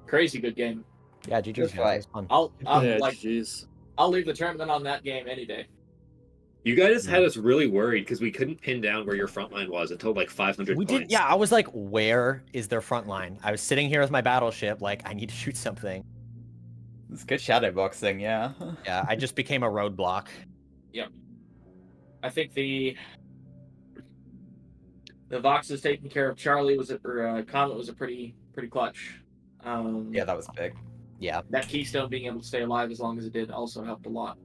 Crazy good game. Yeah, GG's, guys. It was fun. I'll Jeez. I'll leave the tournament on that game any day. You guys had us really worried because we couldn't pin down where your front line was until like 500 We points. did, yeah. I was like, where is their front line? I was sitting here with my battleship, like, I need to shoot something. It's good shadow boxing, yeah. Yeah, I just became a roadblock. Yep. I think the Vox is taking care of Charlie Comet was a pretty clutch. Yeah, that was big. Yeah. That Keystone being able to stay alive as long as it did also helped a lot.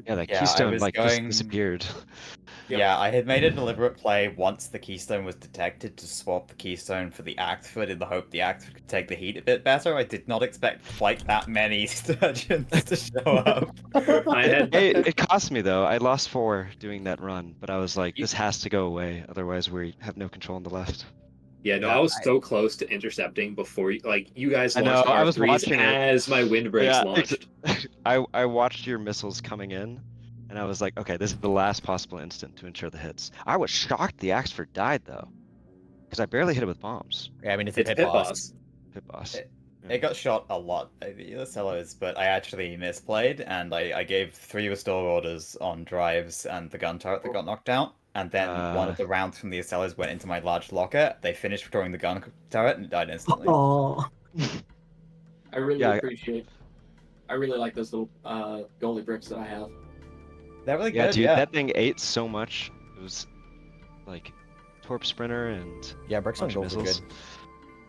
Yeah, that Yeah, keystone just disappeared. Yep. Yeah, I had made a deliberate play once the keystone was detected to swap the keystone for the Axford in the hope the Axford could take the heat a bit better. I did not expect quite that many sturgeons to show up. It cost me though. I lost 4 doing that run, but I was like, this has to go away, otherwise we have no control on the left. Yeah, no, I was so close to intercepting before you guys I know, launched I was R3s watching as my windbreaks launched. I watched your missiles coming in, and I was like, okay, this is the last possible instant to ensure the hits. I was shocked the Axford died though, because I barely hit it with bombs. Yeah, I mean, it's It's a pit boss. Pit boss. It got shot a lot by the Cellos, but I actually misplayed, and I gave 3 restore orders on drives and the gun turret that got knocked out. And then one of the rounds from the Cellos went into my large locker. They finished restoring the gun turret and it died instantly. Oh. I really appreciate. I really like those little goalie bricks that I have. They're really Yeah, good. dude, Yeah, that thing ate so much. It was like Torp Sprinter and Yeah, bricks on goals are good.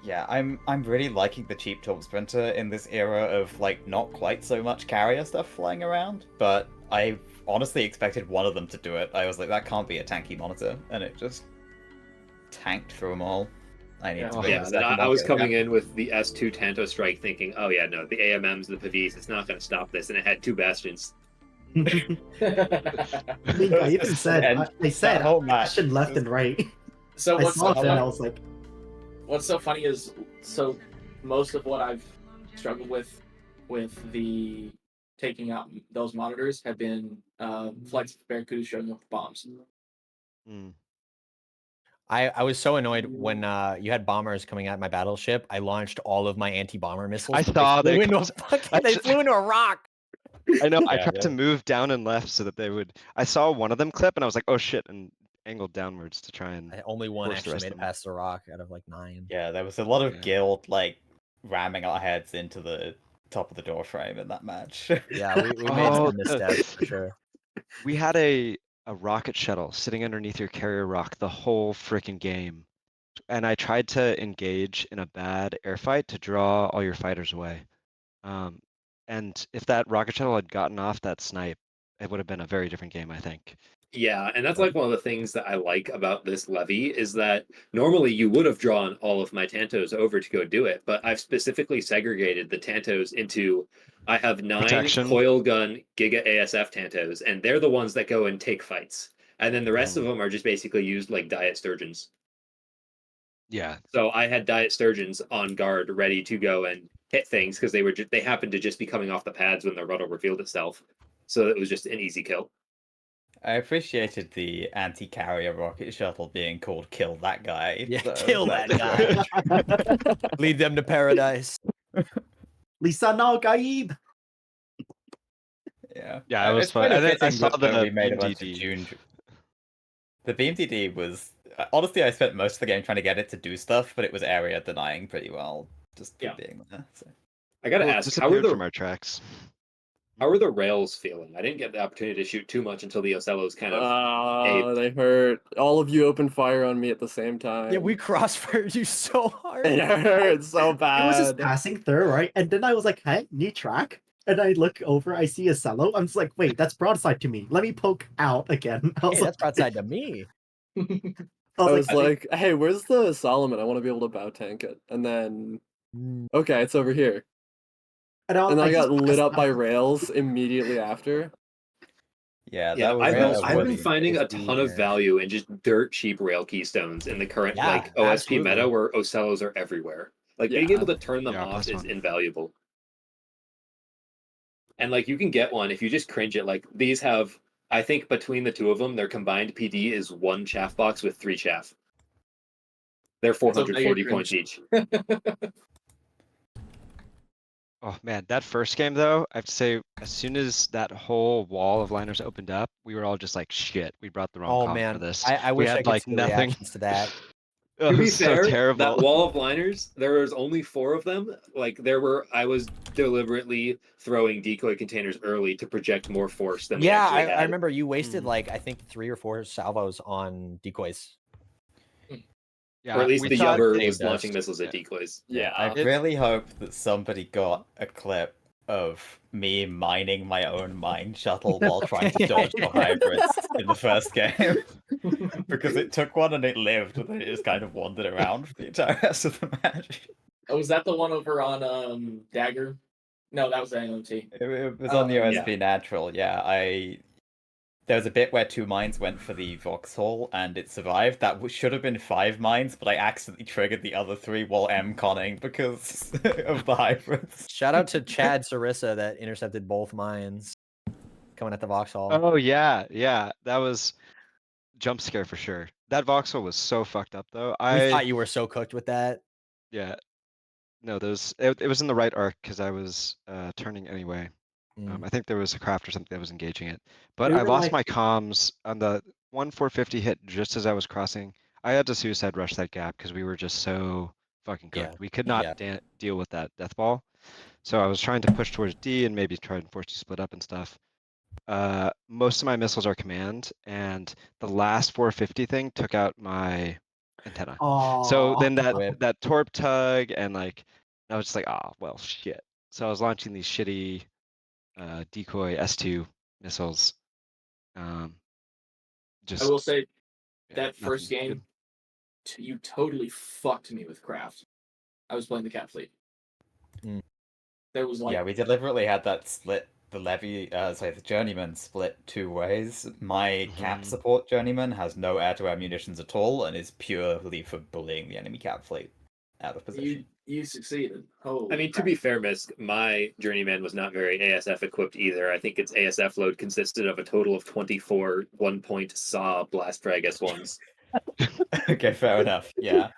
Yeah, I'm really liking the cheap Torp Sprinter in this era of like not quite so much carrier stuff flying around, but I honestly expected one of them to do it. I was like, that can't be a tanky monitor, and it just tanked through them all. I need to. Yeah, I was coming in with the S2 Tanto Strike thinking, oh yeah, no, the AMMs, the Pavis, it's not going to stop this, and it had 2 Bastions. I even said, I said, Bastion left and right. So I saw it and I was like, what's so funny is, so most of what I've struggled with the taking out those monitors have been flights of Barracuda showing up with bombs. I was so annoyed when you had bombers coming at my battleship. I launched all of my anti-bomber missiles. I saw they flew into a rock. I know. I tried to move down and left so that they would. I saw one of them clip, and I was like, "Oh shit!" and angled downwards to try and. Only one actually made it past the rock out of like 9. Yeah, there was a lot of guild like ramming our heads into the top of the door frame in that match. Yeah, we made some missteps for sure. We had a rocket shuttle sitting underneath your carrier rock the whole freaking game, and I tried to engage in a bad airfight to draw all your fighters away. And if that rocket shuttle had gotten off that snipe, it would have been a very different game, I think. Yeah, and that's like one of the things that I like about this levy is that normally you would have drawn all of my Tantos over to go do it, but I've specifically segregated the Tantos into, I have 9 Protection. coil gun Giga ASF Tantos, and they're the ones that go and take fights. And then the rest of them are just basically used like Diet Sturgeons. Yeah. So I had Diet Sturgeons on guard, ready to go and hit things because they happened to just be coming off the pads when the rudder revealed itself. So it was just an easy kill. I appreciated the anti-carrier rocket shuttle being called "Kill That Guy." Yeah, kill that guy. Lead them to paradise. Lisa no Gaib. Yeah, Yeah, it was it's fun. kind of And then I fitting saw that the we made a bunch of BMDD. June. The BMDD was honestly, I spent most of the game trying to get it to do stuff, but it was area denying pretty well, just being there. So. I gotta ask, how are from our tracks? How are the rails feeling? I didn't get the opportunity to shoot too much until the Ocellos kind of. They hurt. All of you opened fire on me at the same time. Yeah, we crossfired you so hard. It hurt so bad. I was just passing through, right? And then I was like, hey, new track. And I look over, I see a cello. I'm just like, wait, that's broadside to me. Let me poke out again. Hey, that's broadside to me. I was like, hey, where's the Solomon? I want to be able to bow tank it. And then, okay, it's over here. And I got lit up by rails immediately after. Yeah, Yeah, that I've been finding a ton of value in just dirt cheap rail keystones in the current like OSP meta where Ocellos are everywhere. Like being able to turn them off is invaluable. And like you can get one if you just cringe it. Like these have, I think between the two of them, their combined PD is 1 chaff box with 3 chaff. They're 440 points each. Oh man, that first game though, I have to say, as soon as that whole wall of liners opened up, we were all just like, shit, we brought the wrong Oh comp for man, this. I We wish I had could like see the nothing. reactions to that. It To be was so fair, terrible. that wall of liners, there was only 4 of them. Like I was deliberately throwing decoy containers early to project more force than we Yeah, actually I had. remember you wasted Mhm. like I think 3 or 4 salvos on decoys. Yeah, Or at least we the thought Yubber saved was launching us. missiles at Yeah. decoys. Yeah, I It- really hope that somebody got a clip of me mining my own mine shuttle while trying to dodge the hybrids in the first game. Because it took one and it lived, and then it just kind of wandered around for the entire rest of the match. Oh, was that the one over on Dagger? No, that was AOT. It was on the Oh, OSB natural, yeah. There was a bit where 2 mines went for the Vauxhall and it survived. That should have been 5 mines, but I accidentally triggered the other 3 while M-conning because of the hybrids. Shout out to Chad Sarissa that intercepted both mines coming at the Vauxhall. Oh yeah, yeah, that was jump scare for sure. That voxel was so fucked up though. We thought you were so cooked with that. Yeah, no, it was in the right arc because I was turning anyway. I think there was a craft or something that was engaging it, but We I were lost like- my comms on the 1450 hit just as I was crossing. I had to suicide rush that gap because we were just so fucking cooked. Yeah, We could not deal with that death ball. So I was trying to push towards D and maybe try and force you to split up and stuff. Most of my missiles are command, and the last 450 thing took out my antenna. So then that torp tug and like I was just like, oh well, shit. So I was launching these shitty decoy S2 missiles. Just I will say yeah, that first nothing game, you totally fucked me with craft. I was playing the cat fleet. There was like Yeah, we deliberately had that split, the journeyman split 2 ways. My cap support journeyman has no air-to-air munitions at all and is purely for bullying the enemy cap fleet out of position. You succeeded. I mean, to be fair, Misk, my journeyman was not very ASF equipped either. I think its ASF load consisted of a total of 24 1-point SAW blast frag S1s. Okay, fair enough. Yeah.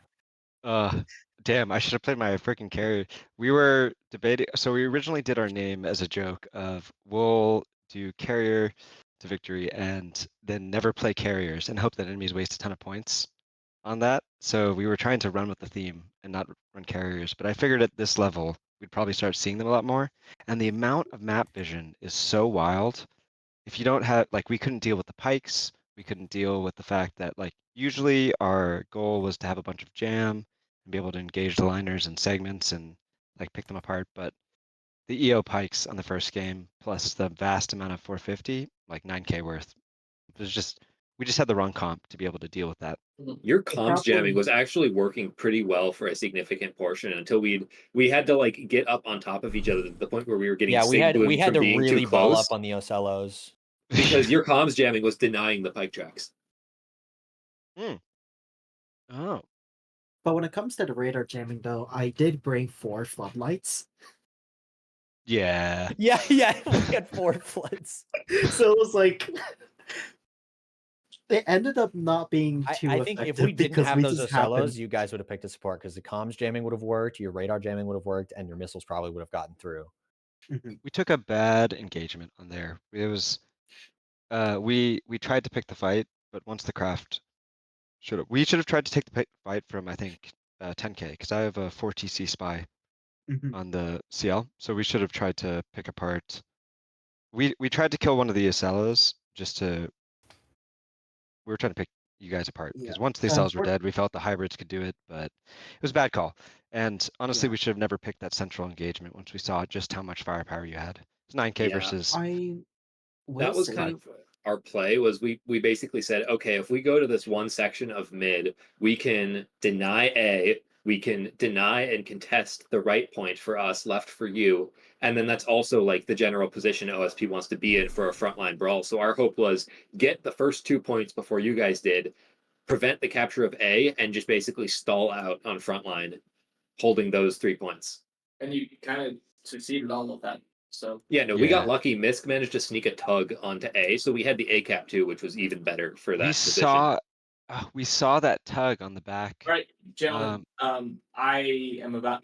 Damn, I should have played my freaking carrier. We were debating, so we originally did our name as a joke of we'll do carrier to victory and then never play carriers and hope that enemies waste a ton of points on that. So we were trying to run with the theme and not run carriers, but I figured at this level we'd probably start seeing them a lot more. And the amount of map vision is so wild. If you don't have, like, we couldn't deal with the pikes, we couldn't deal with the fact that, like, usually our goal was to have a bunch of jam and be able to engage the liners and segments and like pick them apart. But the EO pikes on the first game, plus the vast amount of 450, like 9K worth, it was just we just had the wrong comp to be able to deal with that. Your comms jamming was actually working pretty well for a significant portion until we had to like get up on top of each other to the point where we were getting we had from to being really too ball close up on the Ocellos. because your comms jamming was denying the pike tracks. Oh. But when it comes to the radar jamming, though, I did bring 4 floodlights. Yeah. Yeah, we had 4 floods. So it was like it ended up not being too I think effective if we didn't because have we those just Ocellos, happened. you guys would have picked a support because the comms jamming would have worked, your radar jamming would have worked, and your missiles probably would have gotten through. We took a bad engagement on there. It was we tried to pick the fight, but once the craft we should have tried to take the fight from I think 10K because I have a 4TC spy on the CL, so we should have tried to pick apart. We tried to kill one of the Ocellos just to. We were trying to pick you guys apart because once the Ocellos were dead, we felt the hybrids could do it, but it was a bad call. And honestly, we should have never picked that central engagement once we saw just how much firepower you had. It's 9K versus. That was kind of our play. Was we basically said, okay, if we go to this one section of mid, we can deny A, we can deny and contest the right point for us, left for you, and then that's also like the general position OSP wants to be in for a frontline brawl. So our hope was get the first 2 points before you guys did, prevent the capture of A, and just basically stall out on frontline, holding those 3 points. And you kind of succeeded all of that. So yeah, no, we got lucky. Misk managed to sneak a tug onto A, so we had the A cap too, which was even better for that position. We saw that tug on the back. All right, gentlemen. I am about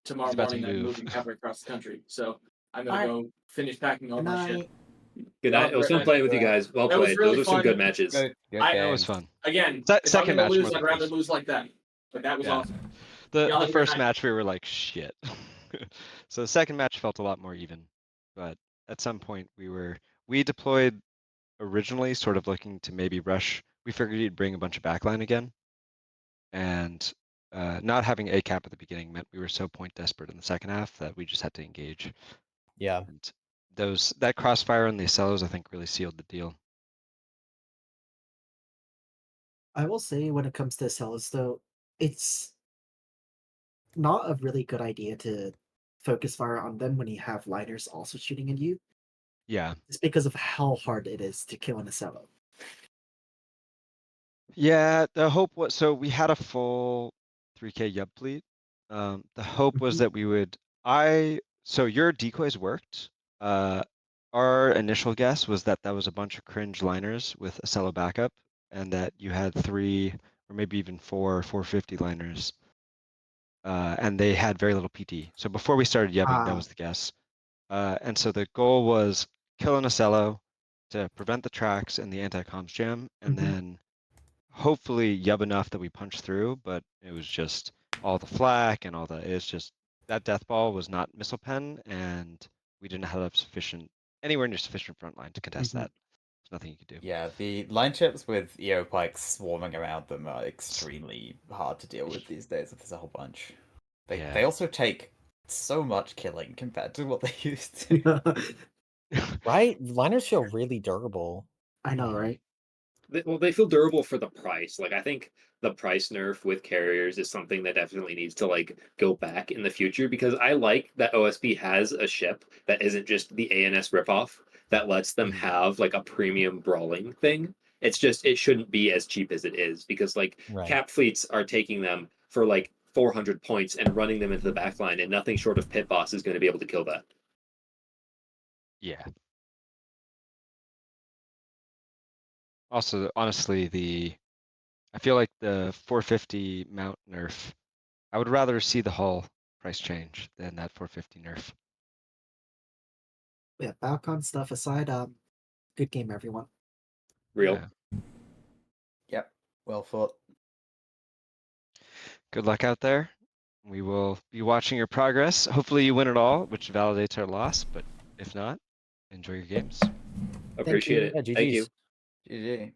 tomorrow about to morning I'm move. moving halfway across the country, so I'm gonna Alright. go finish packing all Good my shit. night. Good night. It was fun playing with you guys. Well That was played. really Those are some fun. good matches. Good I- That was games. fun. Again, if I'm Second gonna match more lose, than I'd rather first. lose like that. But that was Yeah. awesome. The Y'all have a good first night. match we were like shit. So the second match felt a lot more even. But at some point we deployed originally sort of looking to maybe rush. We figured he'd bring a bunch of backline again. And not having a cap at the beginning meant we were so point desperate in the second half that we just had to engage. Yeah. And that crossfire on the Acellos I think really sealed the deal. I will say when it comes to Celos though, it's not a really good idea to focus fire on them when you have liners also shooting at you. Yeah. It's because of how hard it is to kill an Acello. Yeah, the hope was so we had a full 3K Yub fleet. The hope was that we would so your decoys worked. Our initial guess was that was a bunch of cringe liners with a cello backup, and that you had 3 or maybe even 450 liners. And they had very little PT. So before we started yubbing, that was the guess. And so the goal was kill an Acello to prevent the tracks and the anti-comms jam, and then hopefully yub enough that we punch through, but it was just all the flak and it's just that death ball was not missile pen, and we didn't have anywhere near sufficient front line to contest that. There's nothing you could do. Yeah, the line chips with Eopikes swarming around them are extremely hard to deal with these days if there's a whole bunch. They also take so much killing compared to what they used to. Right? Liners feel really durable. I know, right? Well, they feel durable for the price. Like I think the price nerf with carriers is something that definitely needs to like go back in the future, because I like that OSB has a ship that isn't just the ANS ripoff that lets them have like a premium brawling thing. It's just it shouldn't be as cheap as it is, because like Right. cap fleets are taking them for like 400 points and running them into the backline, and nothing short of pit boss is going to be able to kill that. Yeah. Also, honestly, I feel like the 450 mount nerf, I would rather see the hull price change than that 450 nerf. Yeah, Balcon stuff aside, good game, everyone. Real. Yeah. Yep, well thought. Good luck out there. We will be watching your progress. Hopefully you win it all, which validates our loss, but if not, enjoy your games. Appreciate you. it. Yeah, Thank GG's. you. GG.